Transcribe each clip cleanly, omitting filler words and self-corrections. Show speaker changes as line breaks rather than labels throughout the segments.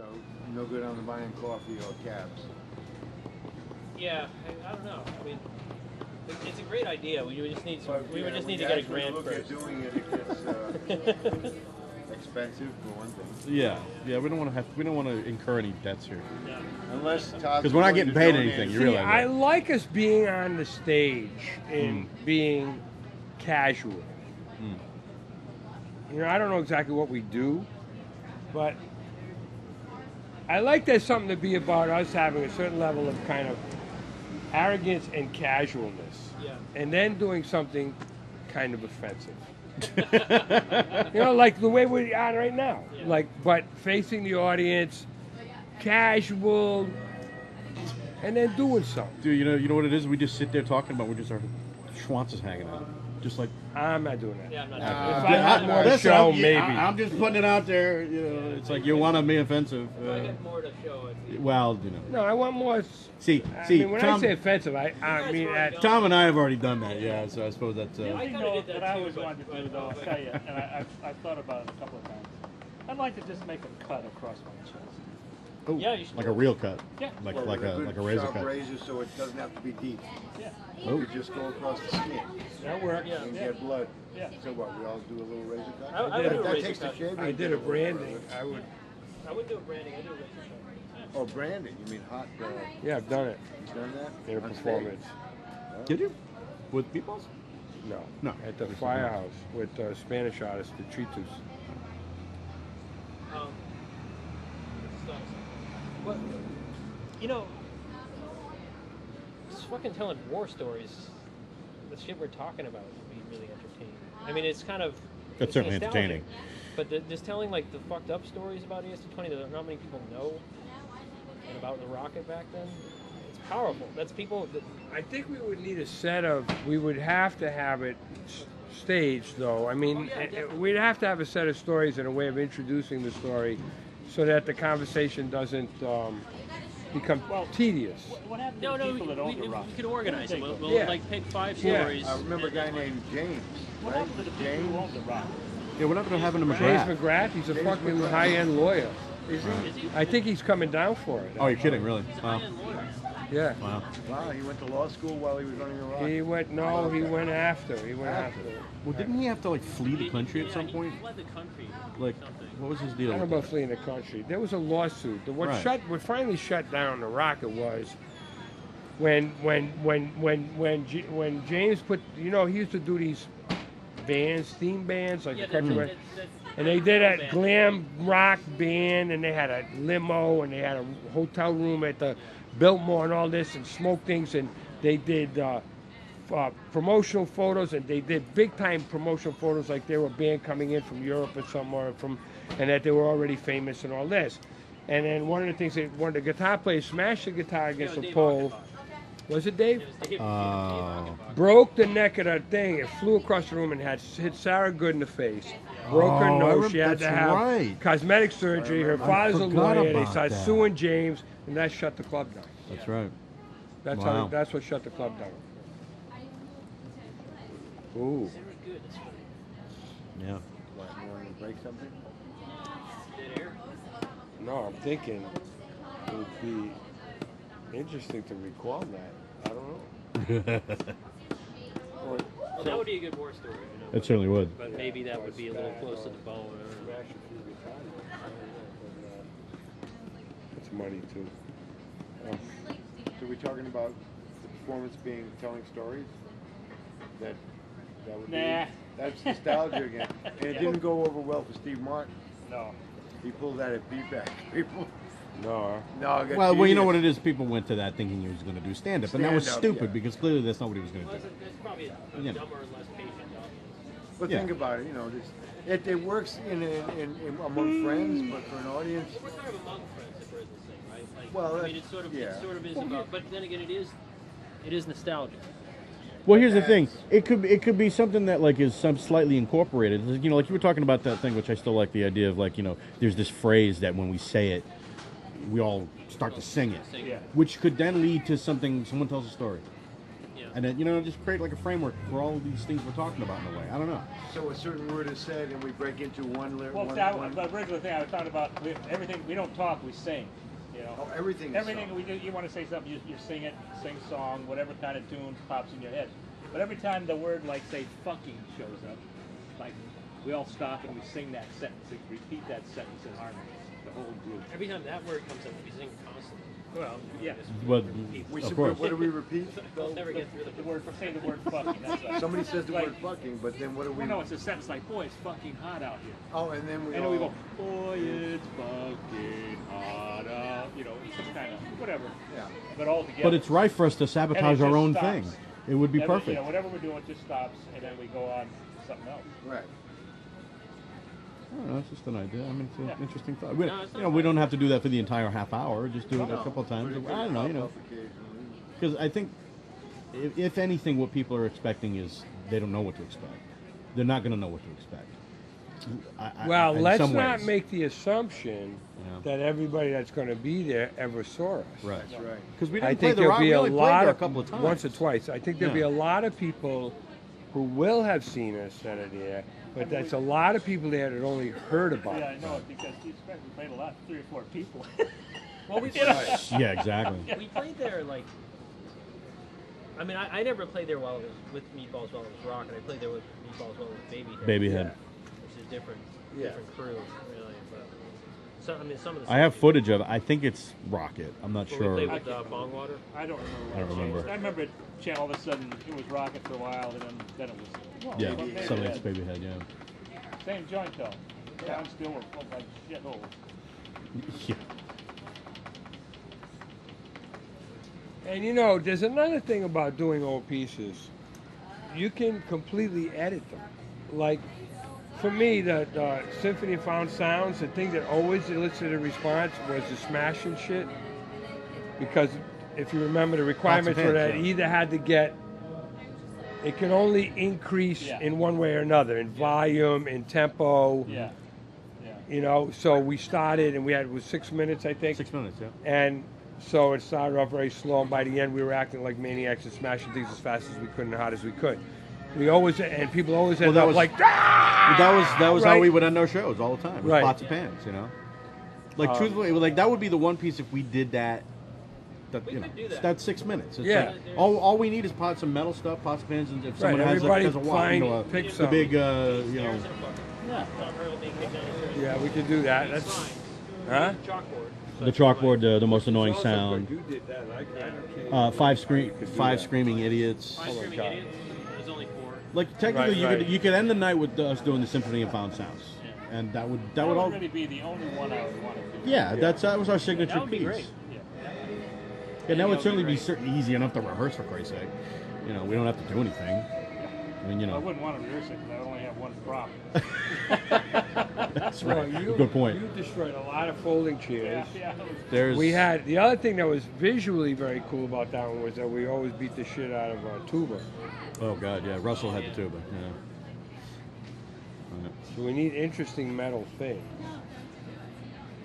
So no good on the buying coffee or cabs.
Yeah, I don't know. I mean, it's a great idea. We just need we would just need to get a grant first.
Doing it gets expensive for one thing.
Yeah. We don't want to incur any debts here.
Yeah.
Unless
because we're not getting paid anything. You realize
I
that.
like us being on the stage and being casual. You know, I don't know exactly what we do, but I like there's something to be about us having a certain level of kind of arrogance and casualness, and then doing something kind of offensive. You know, like the way we're on right now. Like, but facing the audience, casual, and then doing something.
Dude, you know what it is? We just sit there talking about. We're just our schwanzes hanging out, just like.
I'm not doing that.
Yeah, I'm not
If I had more to show, maybe.
I'm just putting it out there. You know, it's like you want to be offensive.
I get more to show.
Well, you know.
No, I want more.
See,
I mean, when
Tom,
I say offensive, I mean that.
Tom and I have already done that. Yeah, so I suppose that's.
I
You
kind
know
of did
what
that
I
too,
always wanted to do, though, I'll tell you, and I've thought about it a couple of times. I'd like to just make a cut across my chest.
Oh,
Yeah, you should
like
do
a real cut.
Yeah.
Like
Well,
like
with
a
good
like a razor
sharp
cut.
razor, so it doesn't have to be deep.
Yeah.
Oh.
You just go across the skin
That works.
Yeah.
and get blood.
Yeah.
So what? We all do a little razor cut.
I would do a
that
razor
takes
cut.
the shaving.
I did a branding. I would.
I wouldn't do a branding. I do a razor cut.
Oh, branding. You mean hot?
Yeah, I've done it
You've done that?
in a
On stage?
performance.
Did you? With meatballs?
No.
No.
At the firehouse with Spanish artist, the Tritus.
What? You know, just fucking telling war stories. The shit we're talking about would be really entertaining. I mean, it's kind of.
That's
it's
certainly
nostalgic,
entertaining.
But just telling like the fucked up stories about EST-20 that not many people know, and about the rocket back then, it's powerful. That's people.
I think we would need a set of. We would have to have it staged, though. I mean, we'd have to have a set of stories and a way of introducing the story, so that the conversation doesn't become tedious.
What happened to
No,
the
no,
people that owned the rock?
we could organize it. We'll
Yeah.
like pick 5
Yeah.
stories.
I remember a guy named James.
What
Right?
happened to the people
James.
who owned the rock?
Yeah, we're not going to have him in
James
McGrath.
McGrath, he's a
James
fucking
McGrath.
high-end lawyer.
Is he?
Is he?
I think he's coming down for it.
Oh, you're kidding, really? Wow.
High-end lawyer.
Yeah.
Wow.
Wow, he went to law school while he was running a rock.
He went. No, he went after. He went after.
Well, didn't he have to like flee the country at some
He
point?
fled the country.
Like,
something.
what was his
I
deal?
don't know
with
about
that?
fleeing the country. There was a lawsuit.
Right.
What finally shut down the rocket was when James put. You know, he used to do these bands, theme bands, like
Yeah,
the country.
that's
And they did a
band.
glam rock band, and they had a limo, and they had a hotel room at the Biltmore and all this, and smoke things, and they did promotional photos, and they did big time promotional photos, like they were a band coming in from Europe or somewhere, and that they were already famous and all this. And then one of the things, one of the guitar players smashed the guitar against a
Dave
pole.
Achenbach.
Was it Dave?
It was Dave
Oh.
Achenbach.
Broke the neck of the thing. It flew across the room and hit Sarah Good in the face. Broke her
Oh, I
nose. She had
that's
to have
right.
cosmetic surgery. Her father's a
forgot
lawyer. They
about
started
that.
suing James, and that shut the club down.
That's right.
That's
Wow.
that's what shut the club down. Ooh.
Sarah Good, that's funny.
Yeah.
What, you want to break something?
Dead air.
No, I'm thinking it would be interesting to recall that. I don't know. Or
Well, that would be a good war story. You know,
It certainly would.
but maybe that would be a little close to the bone.
smash a few guitars. I don't know, but, it's money too.
So we're talking about the performance being telling stories? That would
Nah.
be... That's nostalgia again. And it didn't go over well for Steve Martin.
No.
He pulled that at beatback. People...
No.
No, it got
Well, you know
tedious.
what it is? People went to that thinking he was going to do stand-up, and that was
Stand-up,
stupid
yeah.
because clearly that's not what he was going
Well,
to do.
there's probably a
Yeah.
dumber, less patient audience.
But
Yeah.
think about it, you know, it works in among friends, but for an audience...
We're kind of among friends if we're in this thing, right? Like,
Well,
I mean, it sort of is about, but then again, it is nostalgia.
Well, here's the thing. It could be something that like is some slightly incorporated. You know, like you were talking about that thing, which I still like the idea of, like, you know, there's this phrase that when we say it, we all start to sing it,
Sing.
Yeah.
which could then lead to something. Someone tells a story.
Yeah.
And then, just create like a framework for all of these things we're talking about in a way. I don't know.
So a certain word is said, and we break into one lyric.
Well, the original thing I was talking about, everything, we don't talk, we sing.
Oh, everything.
Everything we do, you want to say something, you sing it, sing song, whatever kind of tune pops in your head. But every time the word, like, say, fucking shows up, like, we all stop and we sing that sentence, we repeat that sentence in harmony, the whole group.
Every time that word comes up, we sing constantly.
Well, yeah.
But,
We
of
should,
course.
what do we repeat?
We'll never get through
The word, say the word fucking. That's right.
Somebody says the
Like-
word fucking, but then what do we?
Well, no, it's a sentence like, boy, it's fucking hot out here.
Oh, and then we.
And
all,
then we go, boy, it's fucking hot out. It's some kind of whatever.
Yeah.
But all together.
But it's right for us to
And it
sabotage
just
our own
stops.
thing. It would be perfect.
Whatever we're doing just stops, and then we go on to something else.
Right.
I don't know, it's just an idea. I mean, it's an
Yeah.
interesting thought. We,
No, it's not
we don't have to do that for the entire half hour. Just do it
No,
a couple of times.
but it
I don't know,
could pop up occasionally.
because I think, if anything, what people are expecting is they don't know what to expect. They're not going to know what to expect.
Well,
in
let's
some
not
ways.
make the assumption
Yeah.
that everybody that's going to be there ever saw us.
Right.
That's right.
Because we
I
didn't play
think
the
there'll
rock.
be
We
a
only played
lot
there a
of
couple of times.
once or twice. I think there'll be
Yeah.
a lot of people who will have seen us that are there, but that's a lot of people there that only heard about
Yeah, I
it.
know it because we played a lot, 3 or 4 people.
Well, we
Yeah, exactly.
we played there like. I mean, I never played there while it was with Meatballs while it was rock, and I played there with Meatballs while it was Babyhead.
Babyhead.
Which is different
Yeah.
crew, really. But some of the.
I have footage of it. I think it's Rocket. I'm not
We
sure.
played with Bong Water.
I don't remember.
I don't remember.
I remember all of a sudden it was Rocket for a while, and then it was.
Yeah,
Babyhead.
something like Babyhead. Yeah.
Same joint though. Down still were like shit holes.
Yeah.
And there's another thing about doing old pieces. You can completely edit them. Like, for me, the Symphony of Found Sounds, the thing that always elicited a response was the smashing shit. Because if you remember, the requirements were
hits,
that
yeah.
either had to get, it can only increase
Yeah.
in one way or another, in volume, in tempo.
Yeah. Yeah.
So we started and it was 6 minutes, I think.
6 minutes. Yeah.
And so it started off very slow, and by the end we were acting like maniacs and smashing things as fast as we could and hard as we could. People always ended
that
up
was-
like, ah!
That was how
Right.
we would end our shows all the time. With
Right.
Pots of pans, Like truthfully, like that would be the one piece if we did that.
We could do that.
That's 6 minutes. It's
Yeah.
like, all we need is some metal stuff, pots of pans, and if someone has
everybody
a
find- pick
the
something.
big,
Stairs in a bucket.
Yeah.
Tom Hurley being kicked down the stairs.
Yeah, we could do that.
It's
That's
fine.
Huh?
Chalkboard.
The chalkboard, the most annoying sound.
You did that. I don't care.
Five screaming idiots.
Five Screaming
God.
Idiots. There's only 4.
Like technically,
Right.
you could end the night with us doing the Symphony of Found Sounds, and that would all.
really be the only one I would want to do.
Yeah, that was our signature
That would be
piece.
great.
And that would
would
certainly
be
be easy enough to rehearse, for Christ's sake. We don't have to do anything. I mean,
I wouldn't want to rehearse it because I only have one prop.
that's
Well,
right. Good point.
You destroyed a lot of folding chairs.
Yeah.
There's
We had the other thing that was visually very cool about that one was that we always beat the shit out of tuba.
Oh God, yeah. Russell had the tuba. Yeah. Right.
So we need interesting metal things.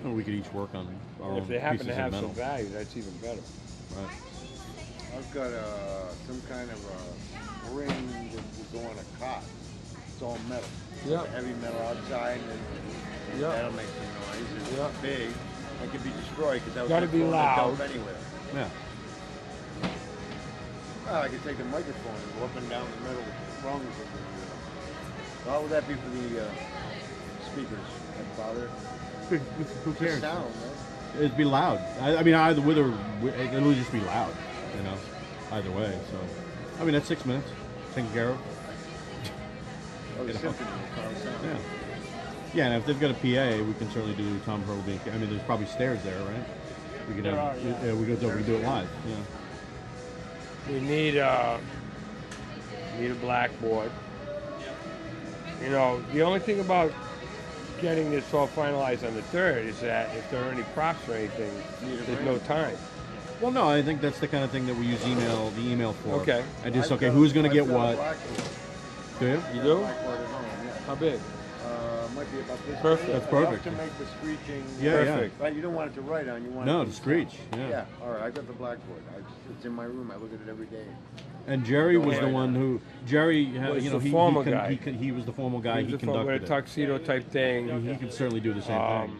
And we could each work on our
And
own
if they happen
pieces
to have
of
some
metal.
value, that's even better.
Right.
I've got some kind of a ring that will go on a cot. It's all metal.
Yeah.
It's heavy metal outside, and
Yeah.
that'll make some noise. It's
Yeah.
big. It can be destroyed because that was
Gotta be
thrown in a dump
loud.
anywhere.
Yeah.
Well, I could take the microphone and go up and down the metal rungs of the. How would that be for the speakers? That bother?
Who cares?
Sound, right?
It'd be loud. I mean, either with or it would just be loud. Either way. So, I mean, that's 6 minutes taken care of.
Oh, the
You know.
symphony. Sound.
Yeah. Yeah, and if they've got a PA, we can certainly do Tom Hurley being. I mean, there's probably stairs there, right? We could
There
have.
are, yeah.
We could do it live. Yeah.
We need a blackboard. The only thing about getting this all finalized on the 3rd is that if there are any props or anything, there's no time.
Well, no, I think that's the kind of thing that we use the email for.
Okay.
And just
I've got-
who's going to
I've
get
got a
what?
blackboard.
Do you?
You do?
Blackboard at home, yeah.
How big?
might be about this.
Perfect.
big,
That's
enough
perfect.
to make the screeching.
Yeah,
Perfect.
Right, you don't want it to write on. You want
No,
it
to screech. Yeah.
Yeah. All right, I got the blackboard. It's in my room. I look at it every day.
And Jerry was the
Right.
one who Jerry,
Was
you know,
the formal
he
guy.
He was the formal guy. He
With a
conducted it.
tuxedo type thing.
He could certainly do the same thing.